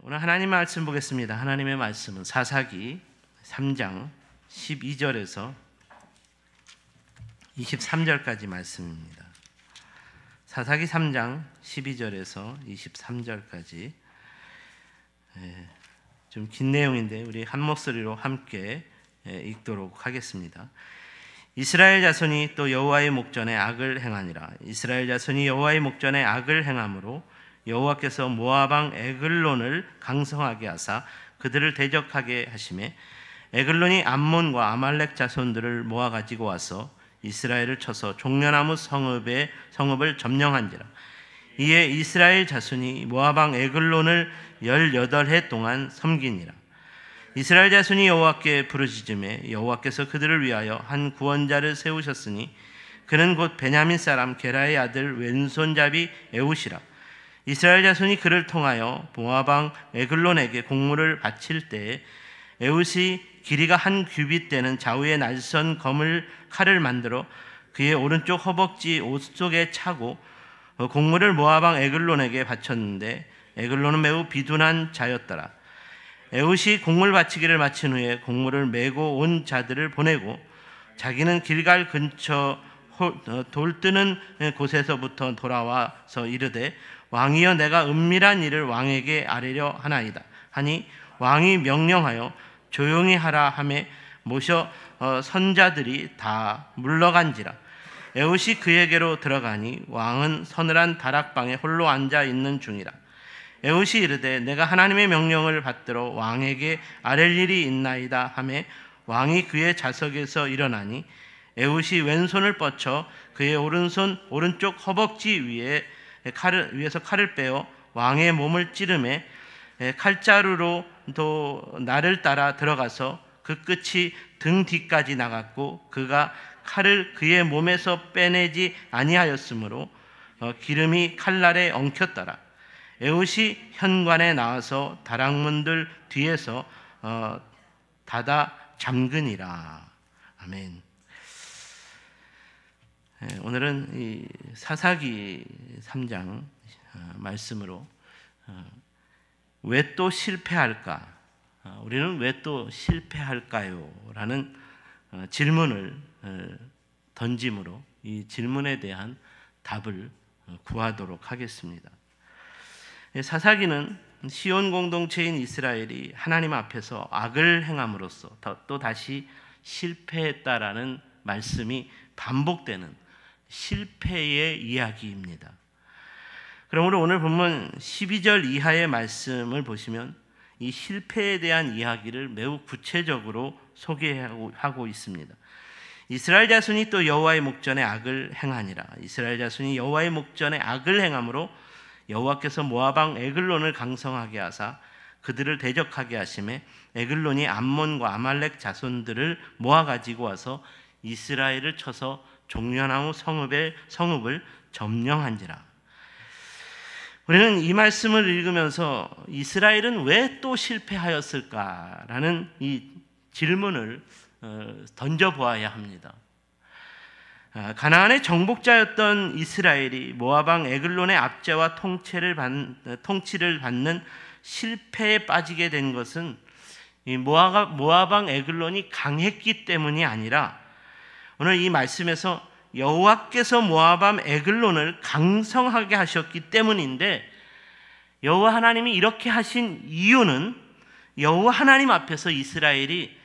오늘 하나님 말씀 보겠습니다. 하나님의 말씀은 사사기 3장 12절에서 23절까지 말씀입니다. 사사기 3장 12절에서 23절까지 좀 긴 내용인데 우리 한 목소리로 함께 읽도록 하겠습니다. 이스라엘 자손이 또 여호와의 목전에 악을 행하니라. 이스라엘 자손이 여호와의 목전에 악을 행함으로 여호와께서 모압 왕 에글론을 강성하게 하사 그들을 대적하게 하시매 에글론이 암몬과 아말렉 자손들을 모아 가지고 와서 이스라엘을 쳐서 종려나무 성읍을 점령한지라. 이에 이스라엘 자손이 모압 왕 에글론을 18해 동안 섬기니라. 이스라엘 자손이 여호와께 부르짖음에 여호와께서 그들을 위하여 한 구원자를 세우셨으니 그는 곧 베냐민 사람 게라의 아들 왼손잡이 에훗이라. 이스라엘 자손이 그를 통하여 모압 왕 에글론에게 공물을 바칠 때에 에훗이 길이가 한 규빗 되는 좌우에 날선 칼을 만들어 그의 오른쪽 허벅지 옷 속에 차고 공물을 모압 왕 에글론에게 바쳤는데 에글론은 매우 비둔한 자였더라. 에훗이 공물 바치기를 마친 후에 공물을 메고 온 자들을 보내고 자기는 길갈 근처 돌 뜨는 곳에서부터 돌아와서 이르되 왕이여 내가 은밀한 일을 왕에게 아뢰려 하나이다 하니 왕이 명령하여 조용히 하라 하매 모셔 선자들이 다 물러간지라. 에훗이 그에게로 들어가니 왕은 서늘한 다락방에 홀로 앉아 있는 중이라. 에훗이 이르되 내가 하나님의 명령을 받들어 왕에게 아랠 일이 있나이다 하매 왕이 그의 좌석에서 일어나니 에훗이 왼손을 뻗쳐 그의 오른쪽 허벅지 위에서 칼을 빼어 왕의 몸을 찌르매 칼자루로 또 날을 따라 들어가서 그 끝이 등 뒤까지 나갔고 그가 칼을 그의 몸에서 빼내지 아니하였으므로 기름이 칼날에 엉켰더라. 에훗이 현관에 나와서 다락문들 뒤에서 닫아 잠그니라. 아멘. 오늘은 이 사사기 3장 말씀으로 왜 또 실패할까? 우리는 왜 또 실패할까요? 라는 질문을 던짐으로 이 질문에 대한 답을 구하도록 하겠습니다. 사사기는 시온 공동체인 이스라엘이 하나님 앞에서 악을 행함으로써 또 다시 실패했다라는 말씀이 반복되는 실패의 이야기입니다. 그러므로 오늘 본문 12절 이하의 말씀을 보시면 이 실패에 대한 이야기를 매우 구체적으로 소개하고 있습니다. 이스라엘 자손이 또 여호와의 목전에 악을 행하니라. 이스라엘 자손이 여호와의 목전에 악을 행함으로 여호와께서 모압 왕 에글론을 강성하게 하사 그들을 대적하게 하시매 에글론이 암몬과 아말렉 자손들을 모아 가지고 와서 이스라엘을 쳐서 종려나무 성읍을 점령한지라. 우리는 이 말씀을 읽으면서 이스라엘은 왜 또 실패하였을까라는 이 질문을 던져보아야 합니다. 가나안의 정복자였던 이스라엘이 모압 왕 에글론의 압제와 통치를 받는 실패에 빠지게 된 것은 이 모압 왕 에글론이 강했기 때문이 아니라 오늘 이 말씀에서 여호와께서 모압 왕 에글론을 강성하게 하셨기 때문인데 여호와 하나님이 이렇게 하신 이유는 여호와 하나님 앞에서 이스라엘이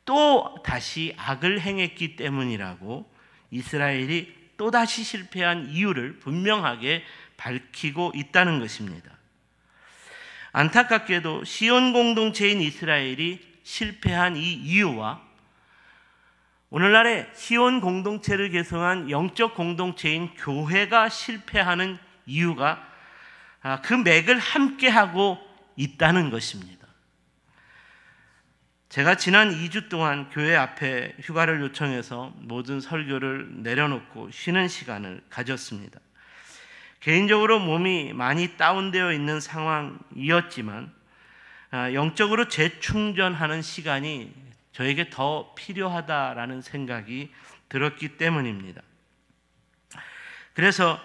또 다시 악을 행했기 때문이라고 이스라엘이 또다시 실패한 이유를 분명하게 밝히고 있다는 것입니다. 안타깝게도 시온 공동체인 이스라엘이 실패한 이 이유와 오늘날의 시온 공동체를 개성한 영적 공동체인 교회가 실패하는 이유가 그 맥을 함께하고 있다는 것입니다. 제가 지난 2주 동안 교회 앞에 휴가를 요청해서 모든 설교를 내려놓고 쉬는 시간을 가졌습니다. 개인적으로 몸이 많이 다운되어 있는 상황이었지만 영적으로 재충전하는 시간이 저에게 더 필요하다라는 생각이 들었기 때문입니다. 그래서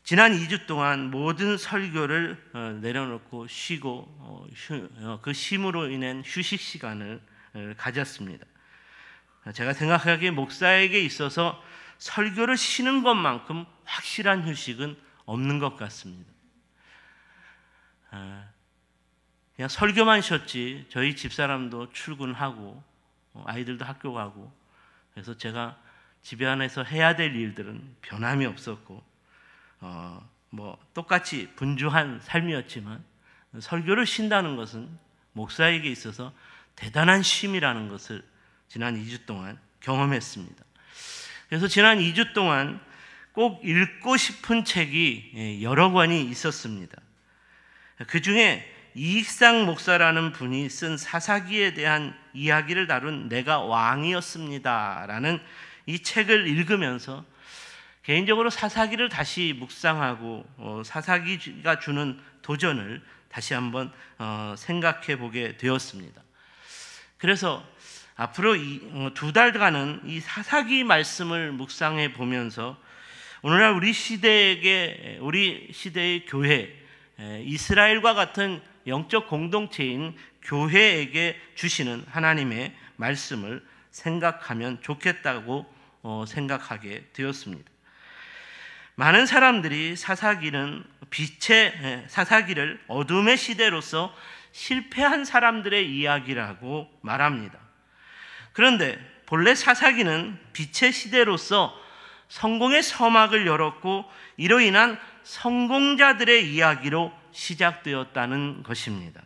지난 2주 동안 모든 설교를 내려놓고 쉬고 그 쉼으로 인한 휴식 시간을 가졌습니다. 제가 생각하기에 목사에게 있어서 설교를 쉬는 것만큼 확실한 휴식은 없는 것 같습니다. 그냥 설교만 쉬었지 저희 집사람도 출근하고 아이들도 학교 가고, 그래서 제가 집에 안에서 해야 될 일들은 변함이 없었고 똑같이 분주한 삶이었지만, 설교를 쉰다는 것은 목사에게 있어서 대단한 쉼이라는 것을 지난 2주 동안 경험했습니다. 그래서 지난 2주 동안 꼭 읽고 싶은 책이 여러 권이 있었습니다. 그 중에 이익상 목사라는 분이 쓴 사사기에 대한 이야기를 다룬 내가 왕이었습니다 라는 이 책을 읽으면서 개인적으로 사사기를 다시 묵상하고 사사기가 주는 도전을 다시 한번 생각해 보게 되었습니다. 그래서 앞으로 2달간은 이 사사기 말씀을 묵상해 보면서 오늘날 우리 시대의 교회, 이스라엘과 같은 영적 공동체인 교회에게 주시는 하나님의 말씀을 생각하면 좋겠다고 생각하게 되었습니다. 많은 사람들이 사사기를 어둠의 시대로서 실패한 사람들의 이야기라고 말합니다. 그런데 본래 사사기는 빛의 시대로서 성공의 서막을 열었고 이로 인한 성공자들의 이야기로 시작되었다는 것입니다.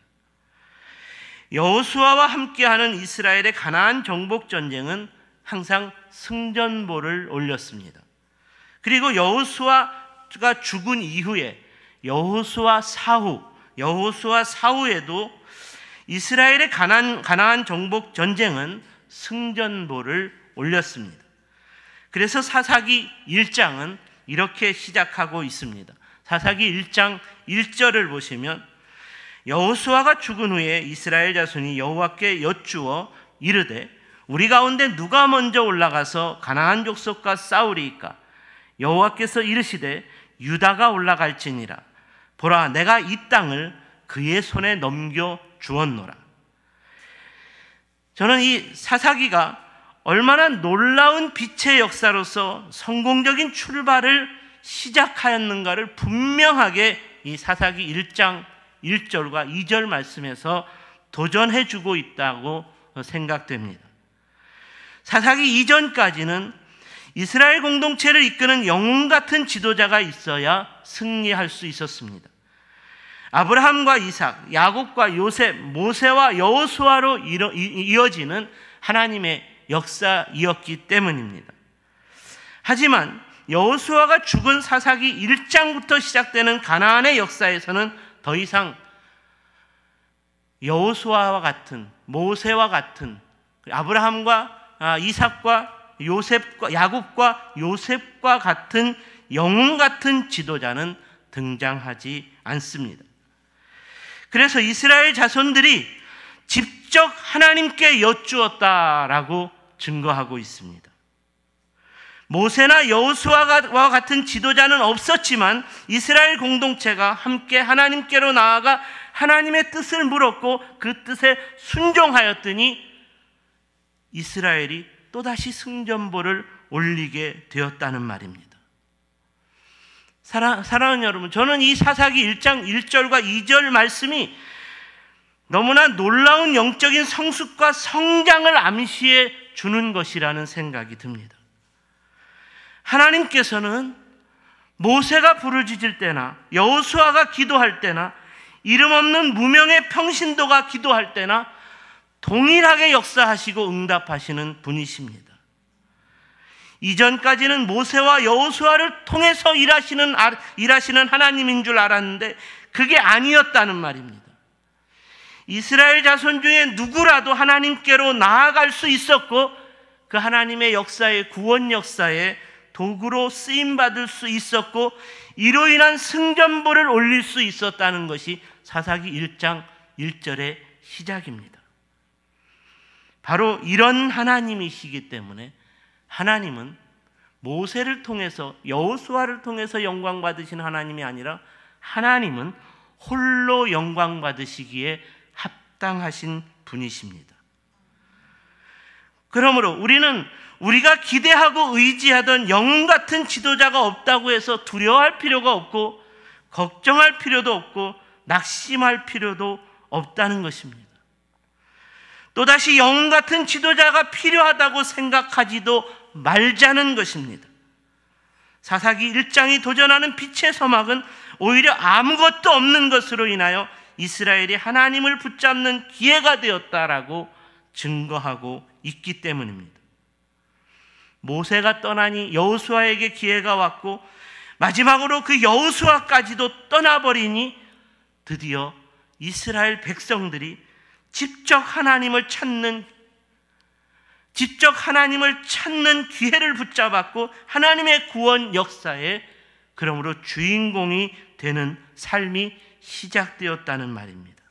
여호수아와 함께하는 이스라엘의 가나안 정복 전쟁은 항상 승전보를 올렸습니다. 그리고 여호수아가 죽은 이후에 여호수아 사후에도 이스라엘의 가나안 정복 전쟁은 승전보를 올렸습니다. 그래서 사사기 1장은 이렇게 시작하고 있습니다. 사사기 1장 1절을 보시면 여호수아가 죽은 후에 이스라엘 자손이 여호와께 여쭈어 이르되 우리 가운데 누가 먼저 올라가서 가나안 족속과 싸우리이까? 여호와께서 이르시되 유다가 올라갈지니라. 보라, 내가 이 땅을 그의 손에 넘겨 주었노라. 저는 이 사사기가 얼마나 놀라운 빛의 역사로서 성공적인 출발을 시작하였는가를 분명하게 이 사사기 1장 1절과 2절 말씀에서 도전해주고 있다고 생각됩니다. 사사기 이전까지는 이스라엘 공동체를 이끄는 영웅 같은 지도자가 있어야 승리할 수 있었습니다. 아브라함과 이삭, 야곱과 요셉, 모세와 여호수아로 이어지는 하나님의 역사이었기 때문입니다. 하지만 여호수아가 죽은 사사기 1장부터 시작되는 가나안의 역사에서는 더 이상 여호수아와 같은, 모세와 같은, 아브라함과 이삭과 요셉과 야곱과 요셉과 같은 영웅 같은 지도자는 등장하지 않습니다. 그래서 이스라엘 자손들이 직접 하나님께 여쭈었다라고 증거하고 있습니다. 모세나 여호수아와 같은 지도자는 없었지만 이스라엘 공동체가 함께 하나님께로 나아가 하나님의 뜻을 물었고 그 뜻에 순종하였더니 이스라엘이 또다시 승전보를 올리게 되었다는 말입니다. 사랑하는 여러분, 저는 이 사사기 1장 1절과 2절 말씀이 너무나 놀라운 영적인 성숙과 성장을 암시해 주는 것이라는 생각이 듭니다. 하나님께서는 모세가 부르짖을 때나 여호수아가 기도할 때나 이름 없는 무명의 평신도가 기도할 때나 동일하게 역사하시고 응답하시는 분이십니다. 이전까지는 모세와 여호수아를 통해서 일하시는 하나님인 줄 알았는데 그게 아니었다는 말입니다. 이스라엘 자손 중에 누구라도 하나님께로 나아갈 수 있었고 그 하나님의 역사의 구원 역사에 도구로 쓰임받을 수 있었고 이로 인한 승전보를 올릴 수 있었다는 것이 사사기 1장 1절의 시작입니다. 바로 이런 하나님이시기 때문에 하나님은 모세를 통해서, 여호수아를 통해서 영광 받으신 하나님이 아니라 하나님은 홀로 영광 받으시기에 합당하신 분이십니다. 그러므로 우리는 우리가 기대하고 의지하던 영웅 같은 지도자가 없다고 해서 두려워할 필요가 없고 걱정할 필요도 없고 낙심할 필요도 없다는 것입니다. 또다시 영웅 같은 지도자가 필요하다고 생각하지도 말자는 것입니다. 사사기 1장이 도전하는 빛의 서막은 오히려 아무것도 없는 것으로 인하여 이스라엘이 하나님을 붙잡는 기회가 되었다라고 증거하고 있기 때문입니다. 모세가 떠나니 여호수아에게 기회가 왔고 마지막으로 그 여호수아까지도 떠나버리니 드디어 이스라엘 백성들이 직접 하나님을 찾는 기회를 붙잡았고 하나님의 구원 역사에 그러므로 주인공이 되는 삶이 시작되었다는 말입니다.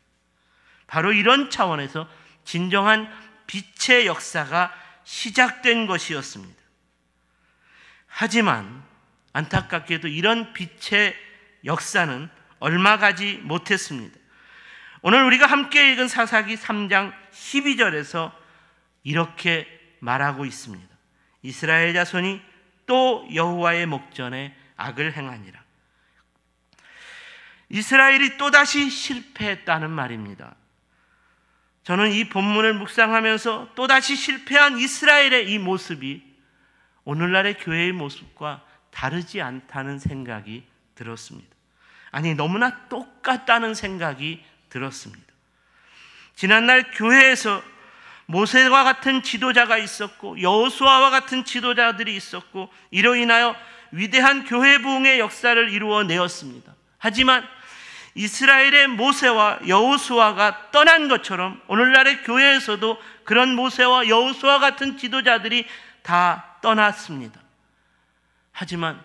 바로 이런 차원에서 진정한 빛의 역사가 시작된 것이었습니다. 하지만 안타깝게도 이런 빛의 역사는 얼마 가지 못했습니다. 오늘 우리가 함께 읽은 사사기 3장 12절에서 이렇게 말하고 있습니다. 이스라엘 자손이 또 여호와의 목전에 악을 행하니라. 이스라엘이 또다시 실패했다는 말입니다. 저는 이 본문을 묵상하면서 또다시 실패한 이스라엘의 이 모습이 오늘날의 교회의 모습과 다르지 않다는 생각이 들었습니다. 아니, 너무나 똑같다는 생각이 들었습니다. 지난날 교회에서 모세와 같은 지도자가 있었고 여호수아와 같은 지도자들이 있었고 이로 인하여 위대한 교회 부흥의 역사를 이루어내었습니다. 하지만 이스라엘의 모세와 여호수아가 떠난 것처럼 오늘날의 교회에서도 그런 모세와 여호수아 같은 지도자들이 다 떠났습니다. 하지만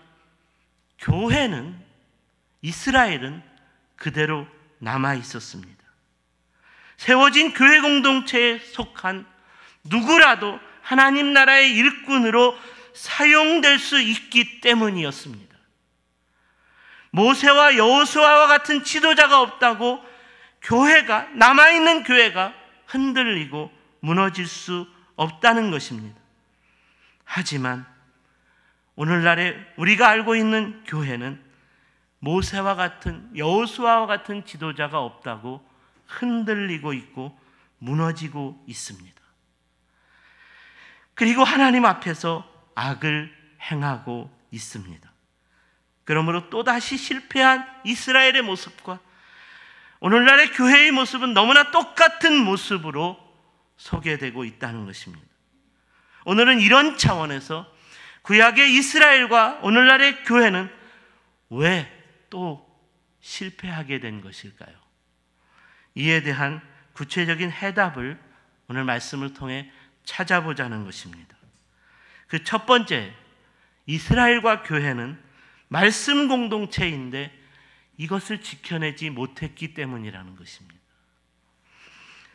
교회는, 이스라엘은 그대로 남아 있었습니다. 세워진 교회 공동체에 속한 누구라도 하나님 나라의 일꾼으로 사용될 수 있기 때문이었습니다. 모세와 여호수아와 같은 지도자가 없다고 교회가, 남아있는 교회가 흔들리고 무너질 수 없다는 것입니다. 하지만 오늘날에 우리가 알고 있는 교회는 모세와 같은, 여호수아와 같은 지도자가 없다고 흔들리고 있고 무너지고 있습니다. 그리고 하나님 앞에서 악을 행하고 있습니다. 그러므로 또다시 실패한 이스라엘의 모습과 오늘날의 교회의 모습은 너무나 똑같은 모습으로 소개되고 있다는 것입니다. 오늘은 이런 차원에서 구약의 이스라엘과 오늘날의 교회는 왜 또 실패하게 된 것일까요? 이에 대한 구체적인 해답을 오늘 말씀을 통해 찾아보자는 것입니다. 그 첫 번째, 이스라엘과 교회는 말씀 공동체인데 이것을 지켜내지 못했기 때문이라는 것입니다.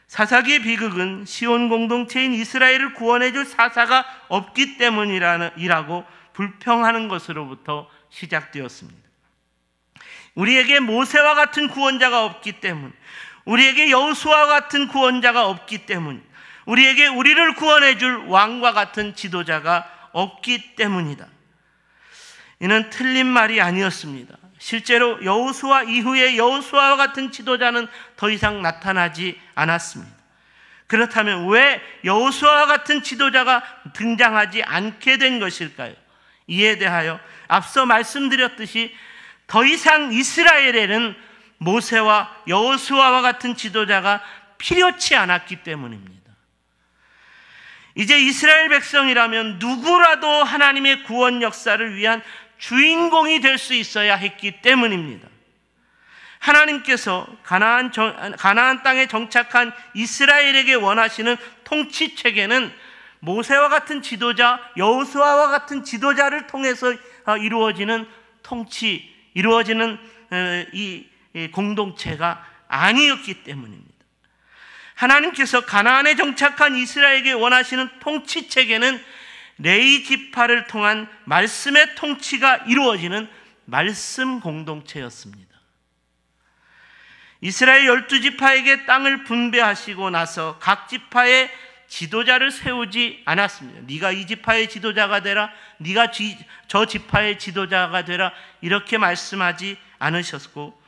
사사기의 비극은 시온 공동체인 이스라엘을 구원해줄 사사가 없기 때문이라고 불평하는 것으로부터 시작되었습니다. 우리에게 모세와 같은 구원자가 없기 때문, 우리에게 여호수아와 같은 구원자가 없기 때문, 우리에게 우리를 구원해줄 왕과 같은 지도자가 없기 때문이다. 이는 틀린 말이 아니었습니다. 실제로 여호수아 이후에 여호수아와 같은 지도자는 더 이상 나타나지 않았습니다. 그렇다면 왜 여호수아와 같은 지도자가 등장하지 않게 된 것일까요? 이에 대하여 앞서 말씀드렸듯이 더 이상 이스라엘에는 모세와 여호수아와 같은 지도자가 필요치 않았기 때문입니다. 이제 이스라엘 백성이라면 누구라도 하나님의 구원 역사를 위한 주인공이 될 수 있어야 했기 때문입니다. 하나님께서 가나안 땅에 정착한 이스라엘에게 원하시는 통치 체계는 모세와 같은 지도자, 여호수아와 같은 지도자를 통해서 이루어지는 이 공동체가 아니었기 때문입니다. 하나님께서 가나안에 정착한 이스라엘에게 원하시는 통치 체계는 레위 지파를 통한 말씀의 통치가 이루어지는 말씀 공동체였습니다. 이스라엘 12지파에게 땅을 분배하시고 나서 각 지파의 지도자를 세우지 않았습니다. 네가 이 지파의 지도자가 되라, 네가 저 지파의 지도자가 되라, 이렇게 말씀하지 않으셨고,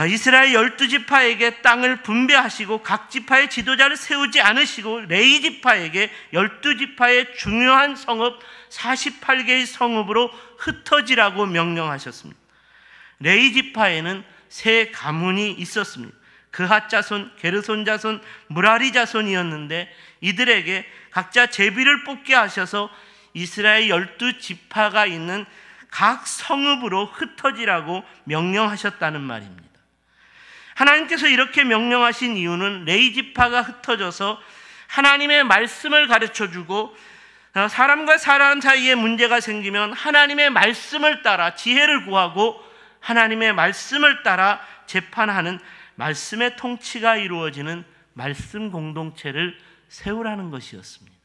이스라엘 12지파에게 땅을 분배하시고 각 지파의 지도자를 세우지 않으시고 레위 지파에게 12지파의 중요한 성읍 48개의 성읍으로 흩어지라고 명령하셨습니다. 레위 지파에는 세 가문이 있었습니다. 그핫 자손, 게르손 자손, 무라리 자손이었는데 이들에게 각자 제비를 뽑게 하셔서 이스라엘 12지파가 있는 각 성읍으로 흩어지라고 명령하셨다는 말입니다. 하나님께서 이렇게 명령하신 이유는 레위 지파가 흩어져서 하나님의 말씀을 가르쳐주고, 사람과 사람 사이에 문제가 생기면 하나님의 말씀을 따라 지혜를 구하고 하나님의 말씀을 따라 재판하는 말씀의 통치가 이루어지는 말씀 공동체를 세우라는 것이었습니다.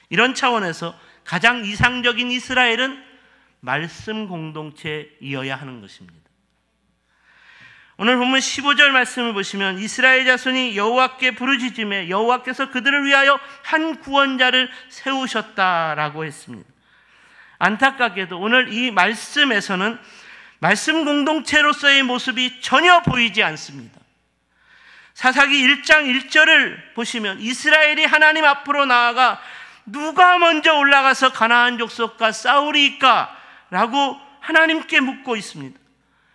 이런 차원에서 가장 이상적인 이스라엘은 말씀 공동체이어야 하는 것입니다. 오늘 본문 15절 말씀을 보시면 이스라엘 자손이 여호와께 부르짖음에 여호와께서 그들을 위하여 한 구원자를 세우셨다라고 했습니다. 안타깝게도 오늘 이 말씀에서는 말씀 공동체로서의 모습이 전혀 보이지 않습니다. 사사기 1장 1절을 보시면 이스라엘이 하나님 앞으로 나아가 누가 먼저 올라가서 가나안 족속과 싸우리까? 라고 하나님께 묻고 있습니다.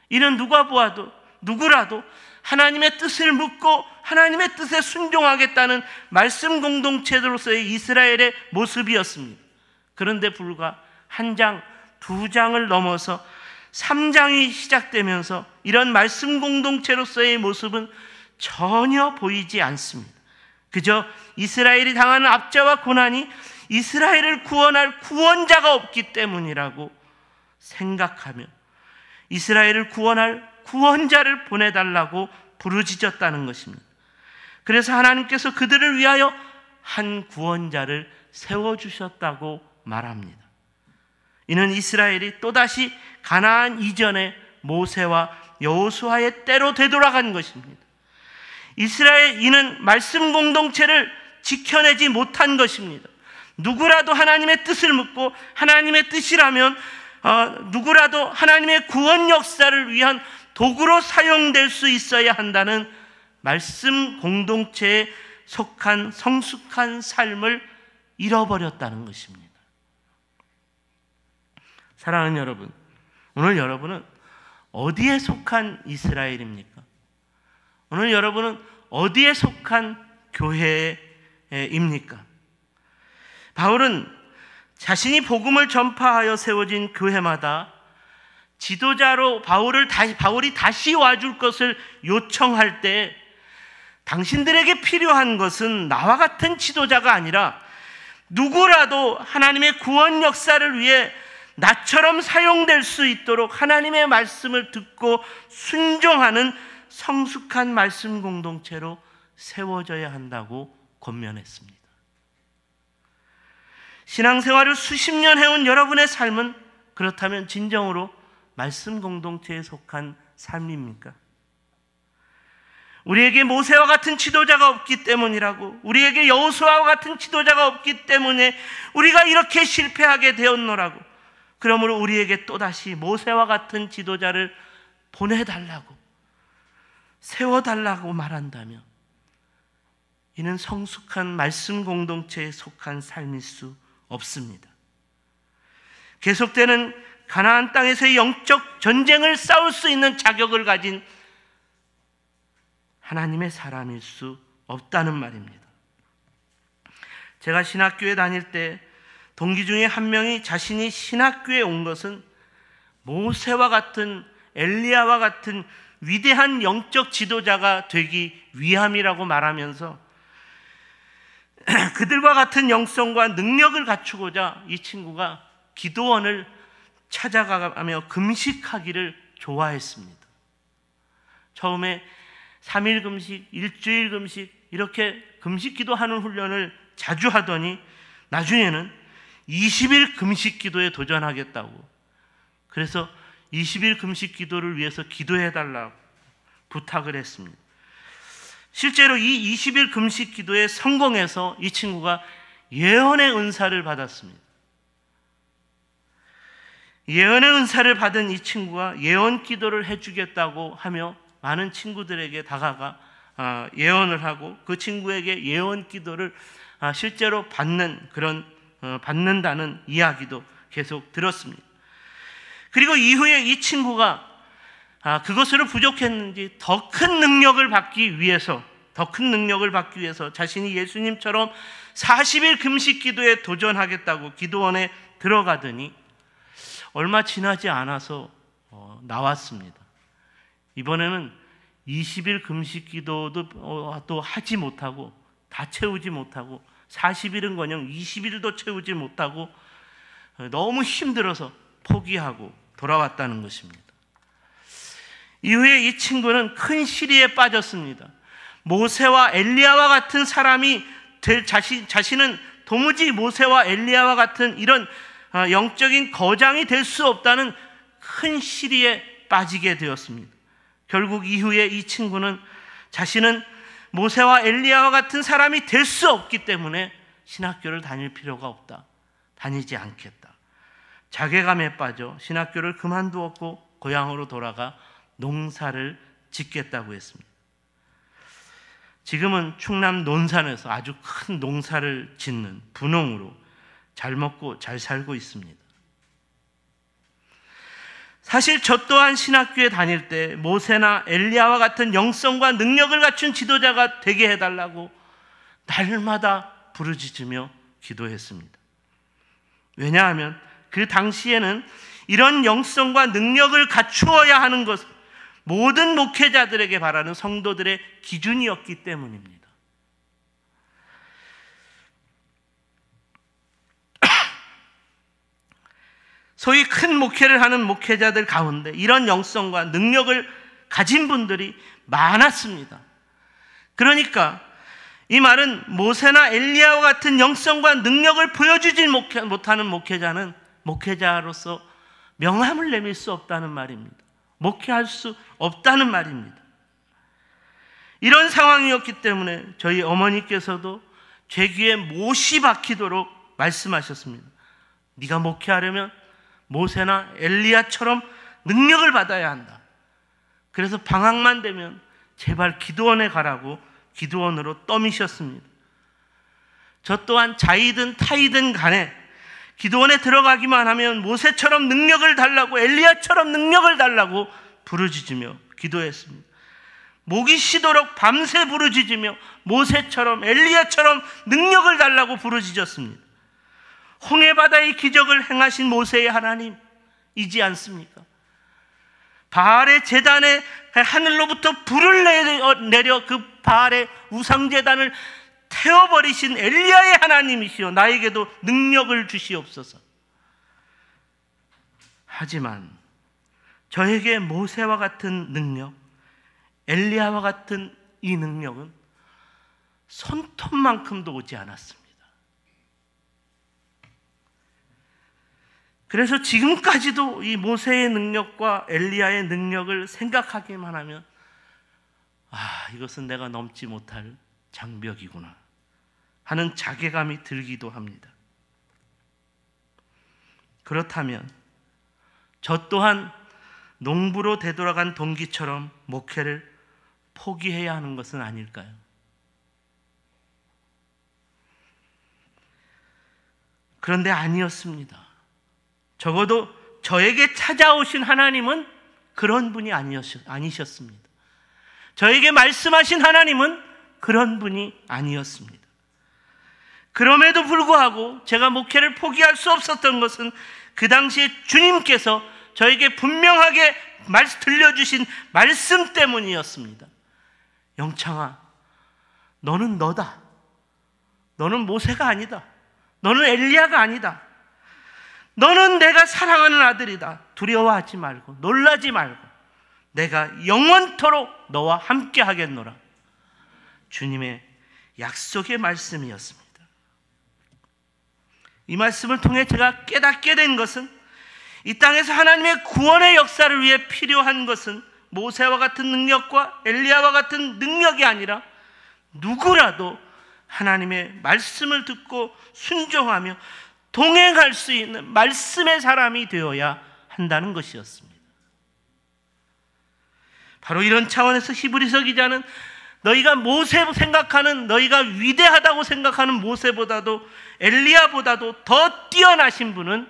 이는 누가 보아도 누구라도 하나님의 뜻을 묻고 하나님의 뜻에 순종하겠다는 말씀 공동체로서의 이스라엘의 모습이었습니다. 그런데 불과 한 장, 두 장을 넘어서 3장이 시작되면서 이런 말씀 공동체로서의 모습은 전혀 보이지 않습니다. 그저 이스라엘이 당하는 압제와 고난이 이스라엘을 구원할 구원자가 없기 때문이라고 생각하며 이스라엘을 구원할 구원자를 보내달라고 부르짖었다는 것입니다. 그래서 하나님께서 그들을 위하여 한 구원자를 세워주셨다고 말합니다. 이는 이스라엘이 또다시 가나안 이전의 모세와 여호수아의 때로 되돌아간 것입니다. 이스라엘인은 말씀 공동체를 지켜내지 못한 것입니다. 누구라도 하나님의 뜻을 묻고 하나님의 뜻이라면 누구라도 하나님의 구원 역사를 위한 도구로 사용될 수 있어야 한다는 말씀 공동체에 속한 성숙한 삶을 잃어버렸다는 것입니다. 사랑하는 여러분, 오늘 여러분은 어디에 속한 이스라엘입니까? 오늘 여러분은 어디에 속한 교회입니까? 바울은 자신이 복음을 전파하여 세워진 교회마다 지도자로 바울이 다시 와줄 것을 요청할 때 당신들에게 필요한 것은 나와 같은 지도자가 아니라 누구라도 하나님의 구원 역사를 위해 나처럼 사용될 수 있도록 하나님의 말씀을 듣고 순종하는 성숙한 말씀 공동체로 세워져야 한다고 권면했습니다. 신앙생활을 수십 년 해온 여러분의 삶은 그렇다면 진정으로 말씀 공동체에 속한 삶입니까? 우리에게 모세와 같은 지도자가 없기 때문이라고, 우리에게 여호수아와 같은 지도자가 없기 때문에 우리가 이렇게 실패하게 되었노라고, 그러므로 우리에게 또다시 모세와 같은 지도자를 보내달라고, 세워달라고 말한다면 이는 성숙한 말씀 공동체에 속한 삶일 수 없습니다. 계속되는 가나안 땅에서의 영적 전쟁을 싸울 수 있는 자격을 가진 하나님의 사람일 수 없다는 말입니다. 제가 신학교에 다닐 때 동기 중에 한 명이 자신이 신학교에 온 것은 모세와 같은, 엘리야와 같은 위대한 영적 지도자가 되기 위함이라고 말하면서 그들과 같은 영성과 능력을 갖추고자 이 친구가 기도원을 찾아가며 금식하기를 좋아했습니다. 처음에 3일 금식, 일주일 금식, 이렇게 금식 기도하는 훈련을 자주 하더니 나중에는 20일 금식 기도에 도전하겠다고, 그래서 20일 금식 기도를 위해서 기도해달라고 부탁을 했습니다. 실제로 이 20일 금식 기도에 성공해서 이 친구가 예언의 은사를 받았습니다. 예언의 은사를 받은 이 친구가 예언 기도를 해주겠다고 하며 많은 친구들에게 다가가 예언을 하고 그 친구에게 예언 기도를 실제로 받는다는 이야기도 계속 들었습니다. 그리고 이후에 이 친구가 그것으로 부족했는지 더 큰 능력을 받기 위해서 자신이 예수님처럼 40일 금식 기도에 도전하겠다고 기도원에 들어가더니 얼마 지나지 않아서 나왔습니다. 이번에는 20일 금식 기도도 또 하지 못하고 다 채우지 못하고 40일은커녕 20일도 채우지 못하고 너무 힘들어서 포기하고 돌아왔다는 것입니다. 이후에 이 친구는 큰 시리에 빠졌습니다. 모세와 엘리야와 같은 사람이 자신은 도무지 모세와 엘리야와 같은 이런 영적인 거장이 될 수 없다는 큰 시리에 빠지게 되었습니다. 결국 이후에 이 친구는 자신은 모세와 엘리야와 같은 사람이 될 수 없기 때문에 신학교를 다닐 필요가 없다, 다니지 않겠다, 자괴감에 빠져 신학교를 그만두었고 고향으로 돌아가 농사를 짓겠다고 했습니다. 지금은 충남 논산에서 아주 큰 농사를 짓는 분홍으로 잘 먹고 잘 살고 있습니다. 사실 저 또한 신학교에 다닐 때 모세나 엘리야와 같은 영성과 능력을 갖춘 지도자가 되게 해달라고 날마다 부르짖으며 기도했습니다. 왜냐하면 그 당시에는 이런 영성과 능력을 갖추어야 하는 것, 모든 목회자들에게 바라는 성도들의 기준이었기 때문입니다. 소위 큰 목회를 하는 목회자들 가운데 이런 영성과 능력을 가진 분들이 많았습니다. 그러니까 이 말은 모세나 엘리야와 같은 영성과 능력을 보여주지 못하는 목회자는 목회자로서 명함을 내밀 수 없다는 말입니다. 목회할 수 없다는 말입니다. 이런 상황이었기 때문에 저희 어머니께서도 제 귀에 못이 박히도록 말씀하셨습니다. 네가 목회하려면 모세나 엘리야처럼 능력을 받아야 한다. 그래서 방학만 되면 제발 기도원에 가라고 기도원으로 떠미셨습니다. 저 또한 자이든 타이든 간에 기도원에 들어가기만 하면 모세처럼 능력을 달라고, 엘리야처럼 능력을 달라고 부르짖으며 기도했습니다. 목이 쉬도록 밤새 부르짖으며 모세처럼 엘리야처럼 능력을 달라고 부르짖었습니다. 홍해바다의 기적을 행하신 모세의 하나님이지 않습니까? 바알의 제단에 하늘로부터 불을 내려 그 바알의 우상제단을 태워버리신 엘리야의 하나님이시여 나에게도 능력을 주시옵소서. 하지만 저에게 모세와 같은 능력, 엘리야와 같은 이 능력은 손톱만큼도 오지 않았습니다. 그래서 지금까지도 이 모세의 능력과 엘리야의 능력을 생각하기만 하면 이것은 내가 넘지 못할 장벽이구나 하는 자괴감이 들기도 합니다. 그렇다면 저 또한 농부로 되돌아간 동기처럼 목회를 포기해야 하는 것은 아닐까요? 그런데 아니었습니다. 적어도 저에게 찾아오신 하나님은 그런 분이 아니셨습니다. 저에게 말씀하신 하나님은 그런 분이 아니었습니다. 그럼에도 불구하고 제가 목회를 포기할 수 없었던 것은 그 당시에 주님께서 저에게 분명하게 들려주신 말씀 때문이었습니다. 영창아, 너는 너다. 너는 모세가 아니다. 너는 엘리야가 아니다. 너는 내가 사랑하는 아들이다. 두려워하지 말고 놀라지 말고 내가 영원토록 너와 함께 하겠노라. 주님의 약속의 말씀이었습니다. 이 말씀을 통해 제가 깨닫게 된 것은 이 땅에서 하나님의 구원의 역사를 위해 필요한 것은 모세와 같은 능력과 엘리야와 같은 능력이 아니라 누구라도 하나님의 말씀을 듣고 순종하며 동행할 수 있는 말씀의 사람이 되어야 한다는 것이었습니다. 바로 이런 차원에서 히브리서 기자는 너희가 모세 생각하는, 너희가 위대하다고 생각하는 모세보다도 엘리야보다도 더 뛰어나신 분은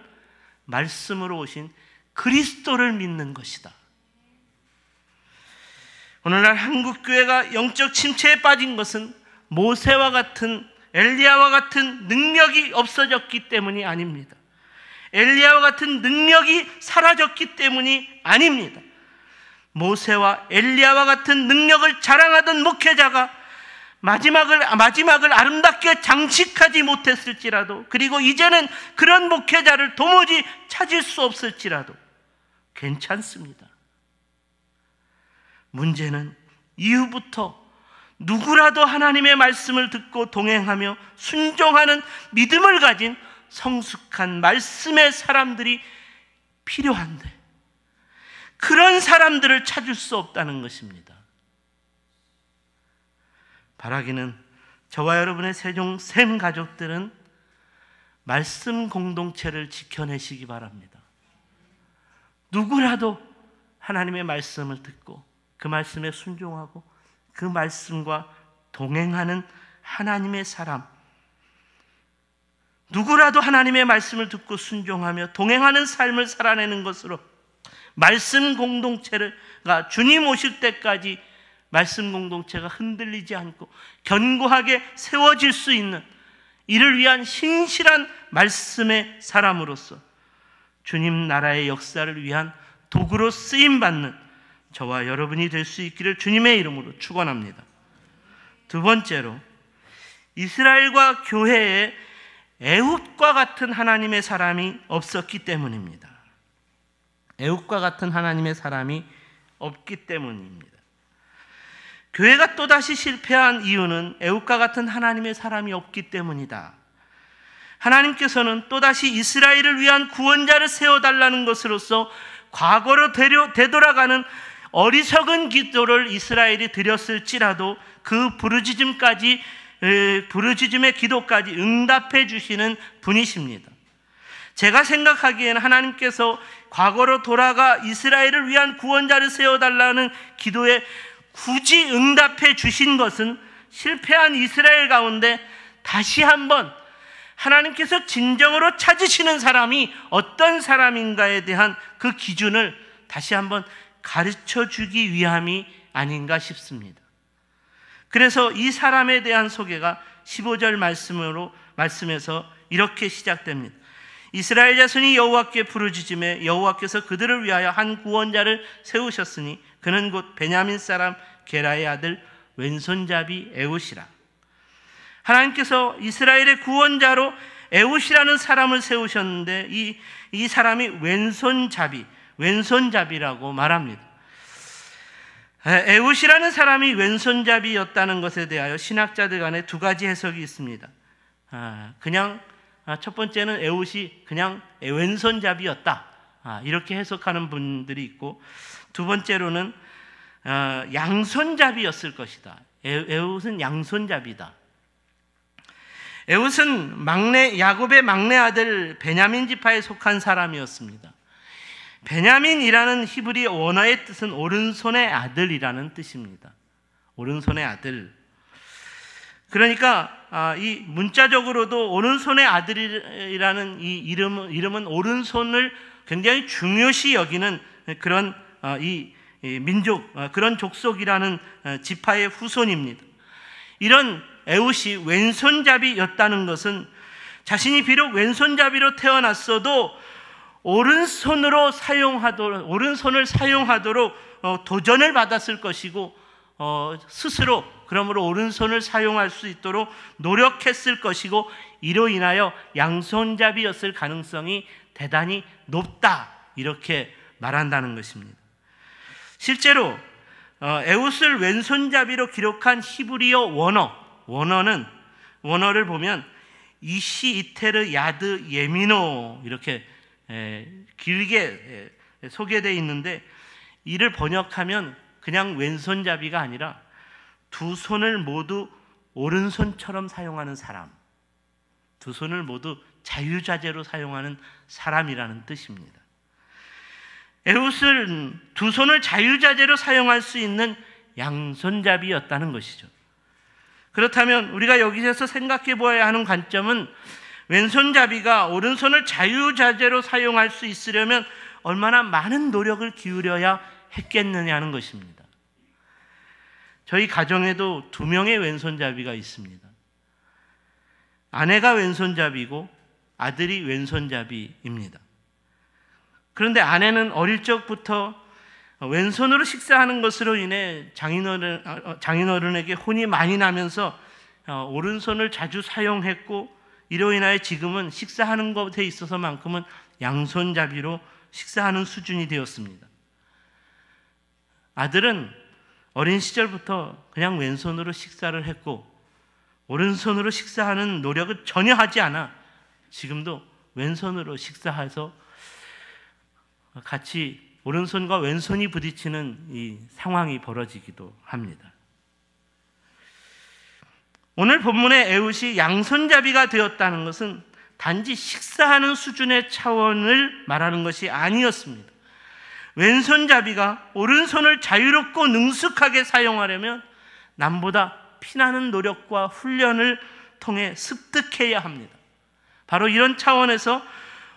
말씀으로 오신 그리스도를 믿는 것이다. 오늘날 한국교회가 영적 침체에 빠진 것은 모세와 같은, 엘리야와 같은 능력이 없어졌기 때문이 아닙니다. 엘리야와 같은 능력이 사라졌기 때문이 아닙니다. 모세와 엘리야와 같은 능력을 자랑하던 목회자가 마지막을 아름답게 장식하지 못했을지라도, 그리고 이제는 그런 목회자를 도무지 찾을 수 없을지라도 괜찮습니다. 문제는 이후부터 누구라도 하나님의 말씀을 듣고 동행하며 순종하는 믿음을 가진 성숙한 말씀의 사람들이 필요한데 그런 사람들을 찾을 수 없다는 것입니다. 바라기는 저와 여러분의 세종 가족들은 말씀 공동체를 지켜내시기 바랍니다. 누구라도 하나님의 말씀을 듣고 그 말씀에 순종하고 그 말씀과 동행하는 하나님의 사람, 누구라도 하나님의 말씀을 듣고 순종하며 동행하는 삶을 살아내는 것으로 말씀 공동체가 주님 오실 때까지 말씀 공동체가 흔들리지 않고 견고하게 세워질 수 있는, 이를 위한 신실한 말씀의 사람으로서 주님 나라의 역사를 위한 도구로 쓰임받는 저와 여러분이 될 수 있기를 주님의 이름으로 축원합니다. 두 번째로, 이스라엘과 교회에 에훗과 같은 하나님의 사람이 없었기 때문입니다. 에훗과 같은 하나님의 사람이 없기 때문입니다. 교회가 또다시 실패한 이유는 에훗과 같은 하나님의 사람이 없기 때문이다. 하나님께서는 또다시 이스라엘을 위한 구원자를 세워달라는 것으로서 과거로 되돌아가는 어리석은 기도를 이스라엘이 드렸을지라도 그 부르짖음의 기도까지 응답해 주시는 분이십니다. 제가 생각하기에는 하나님께서 과거로 돌아가 이스라엘을 위한 구원자를 세워달라는 기도에 굳이 응답해 주신 것은 실패한 이스라엘 가운데 다시 한번 하나님께서 진정으로 찾으시는 사람이 어떤 사람인가에 대한 그 기준을 다시 한번 가르쳐 주기 위함이 아닌가 싶습니다. 그래서 이 사람에 대한 소개가 15절 말씀에서 이렇게 시작됩니다. 이스라엘 자손이 여호와께 부르짖음에 여호와께서 그들을 위하여 한 구원자를 세우셨으니 그는 곧 베냐민 사람 게라의 아들 왼손잡이 에훗이라. 하나님께서 이스라엘의 구원자로 에훗이라는 사람을 세우셨는데 이 사람이 왼손잡이라고 말합니다. 에훗이라는 사람이 왼손잡이였다는 것에 대하여 신학자들 간에 두 가지 해석이 있습니다. 첫 번째는 에훗이 그냥 왼손잡이였다, 이렇게 해석하는 분들이 있고, 두 번째로는 양손잡이였을 것이다. 에훗은 양손잡이다. 에훗은 야곱의 막내 아들 베냐민 지파에 속한 사람이었습니다. 베냐민이라는 히브리 원어의 뜻은 오른손의 아들이라는 뜻입니다. 오른손의 아들. 그러니까 이 문자적으로도 오른손의 아들이라는 이 이름은 오른손을 굉장히 중요시 여기는 그런 이 민족, 그런 족속이라는 지파의 후손입니다. 이런 에훗이 왼손잡이였다는 것은 자신이 비록 왼손잡이로 태어났어도 오른손을 사용하도록 도전을 받았을 것이고, 스스로 그러므로 오른손을 사용할 수 있도록 노력했을 것이고, 이로 인하여 양손잡이였을 가능성이 대단히 높다, 이렇게 말한다는 것입니다. 실제로 에훗을 왼손잡이로 기록한 히브리어 원어를 보면 이시 이테르 야드 예미노 이렇게 길게 소개되어 있는데, 이를 번역하면 그냥 왼손잡이가 아니라 두 손을 모두 오른손처럼 사용하는 사람, 두 손을 모두 자유자재로 사용하는 사람이라는 뜻입니다. 에훗은 두 손을 자유자재로 사용할 수 있는 양손잡이였다는 것이죠. 그렇다면 우리가 여기서 생각해 보아야 하는 관점은, 왼손잡이가 오른손을 자유자재로 사용할 수 있으려면 얼마나 많은 노력을 기울여야 했겠느냐는 것입니다. 저희 가정에도 2명의 왼손잡이가 있습니다. 아내가 왼손잡이고 아들이 왼손잡이입니다. 그런데 아내는 어릴 적부터 왼손으로 식사하는 것으로 인해 장인어른에게 혼이 많이 나면서 오른손을 자주 사용했고, 이로 인하여 지금은 식사하는 것에 있어서만큼은 양손잡이로 식사하는 수준이 되었습니다. 아들은 어린 시절부터 그냥 왼손으로 식사를 했고, 오른손으로 식사하는 노력을 전혀 하지 않아 지금도 왼손으로 식사해서 같이 오른손과 왼손이 부딪히는 이 상황이 벌어지기도 합니다. 오늘 본문의 에훗이 양손잡이가 되었다는 것은 단지 식사하는 수준의 차원을 말하는 것이 아니었습니다. 왼손잡이가 오른손을 자유롭고 능숙하게 사용하려면 남보다 피나는 노력과 훈련을 통해 습득해야 합니다. 바로 이런 차원에서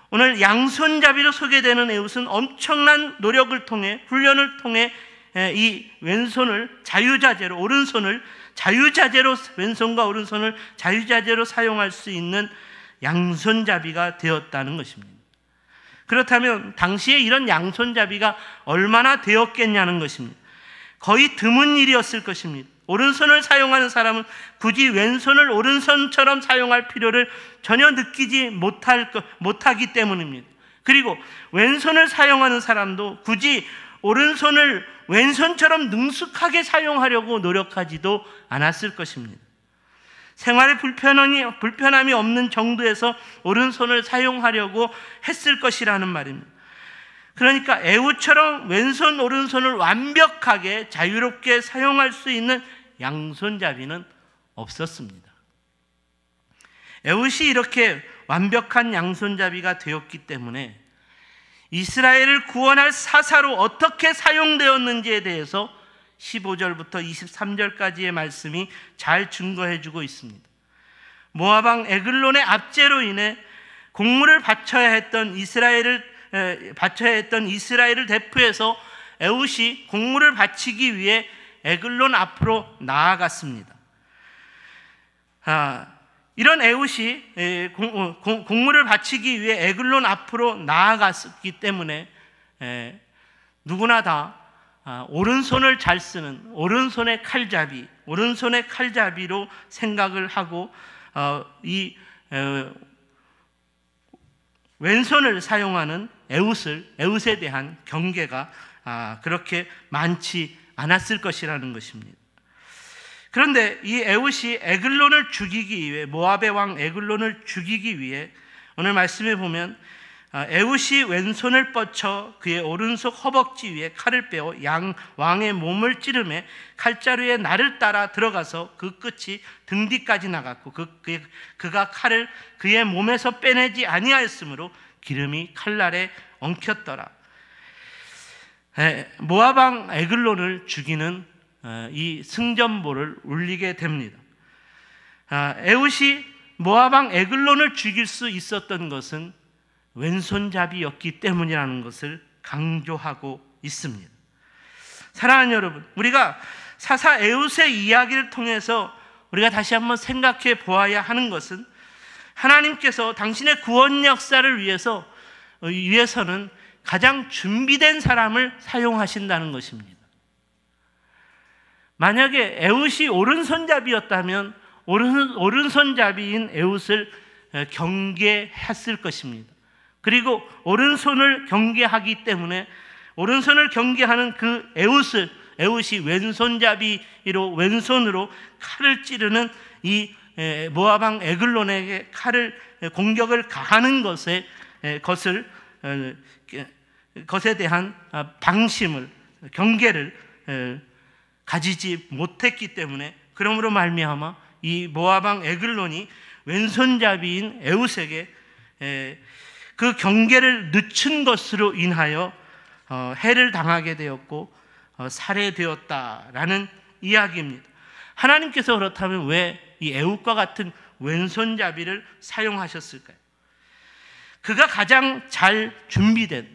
오늘 양손잡이로 소개되는 에훗은 엄청난 노력을 통해, 훈련을 통해 이 왼손을 자유자재로, 오른손을 자유자재로, 왼손과 오른손을 자유자재로 사용할 수 있는 양손잡이가 되었다는 것입니다. 그렇다면 당시에 이런 양손잡이가 얼마나 되었겠냐는 것입니다. 거의 드문 일이었을 것입니다. 오른손을 사용하는 사람은 굳이 왼손을 오른손처럼 사용할 필요를 전혀 느끼지 못하기 때문입니다. 그리고 왼손을 사용하는 사람도 굳이 오른손을 왼손처럼 능숙하게 사용하려고 노력하지도 않았을 것입니다. 생활에 불편함이 없는 정도에서 오른손을 사용하려고 했을 것이라는 말입니다. 그러니까 에훗처럼 왼손 오른손을 완벽하게 자유롭게 사용할 수 있는 양손잡이는 없었습니다. 에훗이 이렇게 완벽한 양손잡이가 되었기 때문에 이스라엘을 구원할 사사로 어떻게 사용되었는지에 대해서 15절부터 23절까지의 말씀이 잘 증거해주고 있습니다. 모압 왕 에글론의 압제로 인해 공물을 바쳐야 했던 이스라엘을 대표해서 에훗이 공물을 바치기 위해 에글론 앞으로 나아갔습니다. 이런 에훗이 공물을 바치기 위해 에글론 앞으로 나아갔기 때문에 누구나 다 오른손을 잘 쓰는 오른손의 칼잡이로 생각을 하고 이 왼손을 사용하는 에훗에 대한 경계가 그렇게 많지 않았을 것이라는 것입니다. 그런데 이 에훗이 에글론을 죽이기 위해, 모압의 왕 에글론을 죽이기 위해 오늘 말씀에 보면 에훗이 왼손을 뻗쳐 그의 오른손 허벅지 위에 칼을 빼어 왕의 몸을 찌르매 칼자루에 날을 따라 들어가서 그 끝이 등 뒤까지 나갔고 그가 칼을 그의 몸에서 빼내지 아니하였으므로 기름이 칼날에 엉켰더라. 모압 왕 에글론을 죽이는 이 승전보를 울리게 됩니다. 에훗이 모압 왕 에글론을 죽일 수 있었던 것은 왼손잡이였기 때문이라는 것을 강조하고 있습니다. 사랑하는 여러분, 우리가 사사 에훗의 이야기를 통해서 우리가 다시 한번 생각해 보아야 하는 것은, 하나님께서 당신의 구원 역사를 위해서는 가장 준비된 사람을 사용하신다는 것입니다. 만약에 에훗이 오른손잡이였다면 오른손잡이인 에훗을 경계했을 것입니다. 그리고 오른손을 경계하기 때문에 오른손을 경계하는 그 에훗이 왼손으로 칼을 찌르는 이 모압 왕 에글론에게 공격을 가하는 것에 대한 방심을, 경계를 가지지 못했기 때문에, 그러므로 말미암아 이 모압 왕 에글론이 왼손잡이인 에웃에게 그 경계를 늦춘 것으로 인하여 해를 당하게 되었고 살해되었다라는 이야기입니다. 하나님께서 그렇다면 왜 이 에웃과 같은 왼손잡이를 사용하셨을까요? 그가 가장 잘 준비된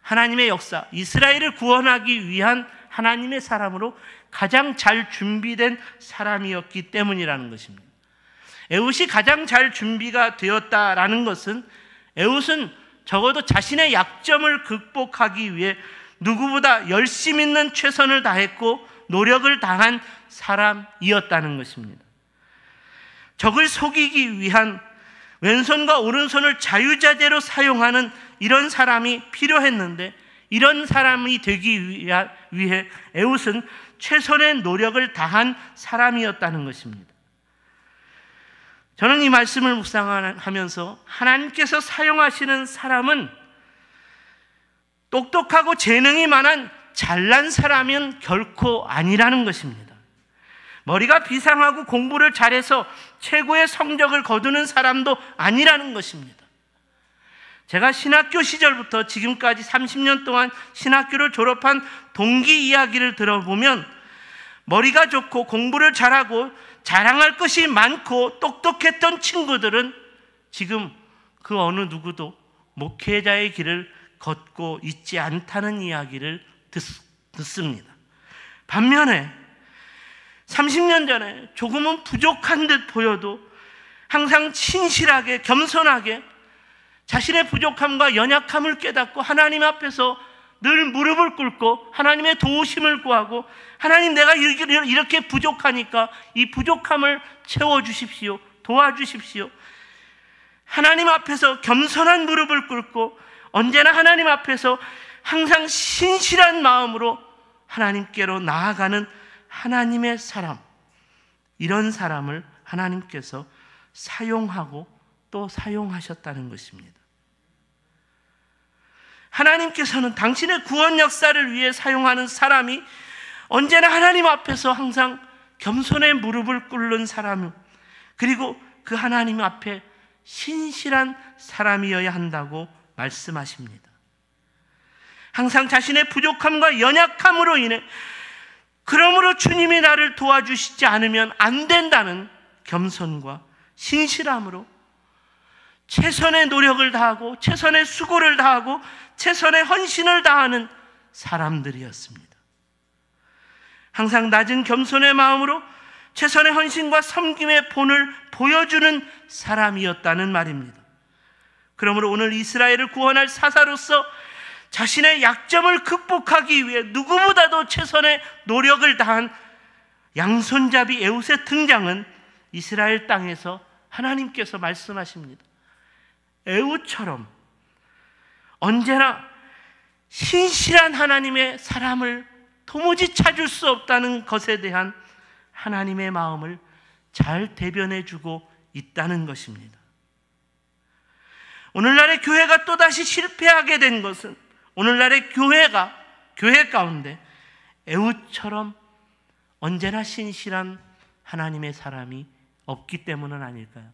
하나님의 역사, 이스라엘을 구원하기 위한 하나님의 사람으로 가장 잘 준비된 사람이었기 때문이라는 것입니다. 에웃이 가장 잘 준비가 되었다라는 것은, 에웃은 적어도 자신의 약점을 극복하기 위해 누구보다 열심 있는 최선을 다했고 노력을 다한 사람이었다는 것입니다. 적을 속이기 위한 왼손과 오른손을 자유자재로 사용하는 이런 사람이 필요했는데, 이런 사람이 되기 위해 에웃은 최선의 노력을 다한 사람이었다는 것입니다. 저는 이 말씀을 묵상하면서 하나님께서 사용하시는 사람은 똑똑하고 재능이 많은 잘난 사람은 결코 아니라는 것입니다. 머리가 비상하고 공부를 잘해서 최고의 성적을 거두는 사람도 아니라는 것입니다. 제가 신학교 시절부터 지금까지 30년 동안 신학교를 졸업한 동기 이야기를 들어보면, 머리가 좋고 공부를 잘하고 자랑할 것이 많고 똑똑했던 친구들은 지금 그 어느 누구도 목회자의 길을 걷고 있지 않다는 이야기를 듣습니다. 반면에 30년 전에 조금은 부족한 듯 보여도 항상 신실하게, 겸손하게 자신의 부족함과 연약함을 깨닫고 하나님 앞에서 늘 무릎을 꿇고 하나님의 도우심을 구하고, 하나님, 내가 이렇게 부족하니까 이 부족함을 채워주십시오, 도와주십시오. 하나님 앞에서 겸손한 무릎을 꿇고 언제나 하나님 앞에서 항상 신실한 마음으로 하나님께로 나아가는 하나님의 사람, 이런 사람을 하나님께서 사용하고 또 사용하셨다는 것입니다. 하나님께서는 당신의 구원 역사를 위해 사용하는 사람이 언제나 하나님 앞에서 항상 겸손의 무릎을 꿇는 사람, 그리고 그 하나님 앞에 신실한 사람이어야 한다고 말씀하십니다. 항상 자신의 부족함과 연약함으로 인해, 그러므로 주님이 나를 도와주시지 않으면 안 된다는 겸손과 신실함으로 최선의 노력을 다하고 최선의 수고를 다하고 최선의 헌신을 다하는 사람들이었습니다. 항상 낮은 겸손의 마음으로 최선의 헌신과 섬김의 본을 보여주는 사람이었다는 말입니다. 그러므로 오늘 이스라엘을 구원할 사사로서 자신의 약점을 극복하기 위해 누구보다도 최선의 노력을 다한 양손잡이 에웃의 등장은 이스라엘 땅에서 하나님께서 말씀하십니다. 에웃처럼 언제나 신실한 하나님의 사람을 도무지 찾을 수 없다는 것에 대한 하나님의 마음을 잘 대변해주고 있다는 것입니다. 오늘날의 교회가 또다시 실패하게 된 것은, 오늘날의 교회 가운데 에웃처럼 언제나 신실한 하나님의 사람이 없기 때문은 아닐까요?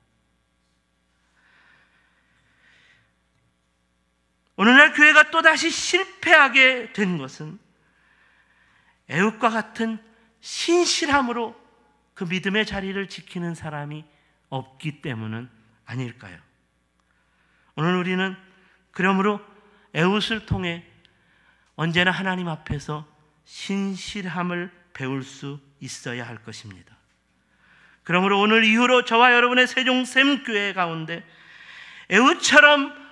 오늘날 교회가 또다시 실패하게 된 것은 에웃과 같은 신실함으로 그 믿음의 자리를 지키는 사람이 없기 때문은 아닐까요? 오늘 우리는 그러므로 에웃을 통해 언제나 하나님 앞에서 신실함을 배울 수 있어야 할 것입니다. 그러므로 오늘 이후로 저와 여러분의 세종샘교회 가운데 에웃처럼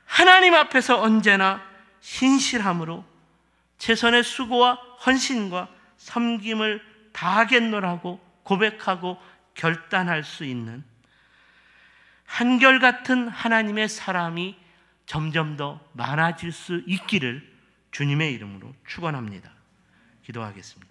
하나님 앞에서 언제나 신실함으로 최선의 수고와 헌신과 섬김을 다하겠노라고 고백하고 결단할 수 있는 한결같은 하나님의 사람이 점점 더 많아질 수 있기를 주님의 이름으로 축원합니다. 기도하겠습니다.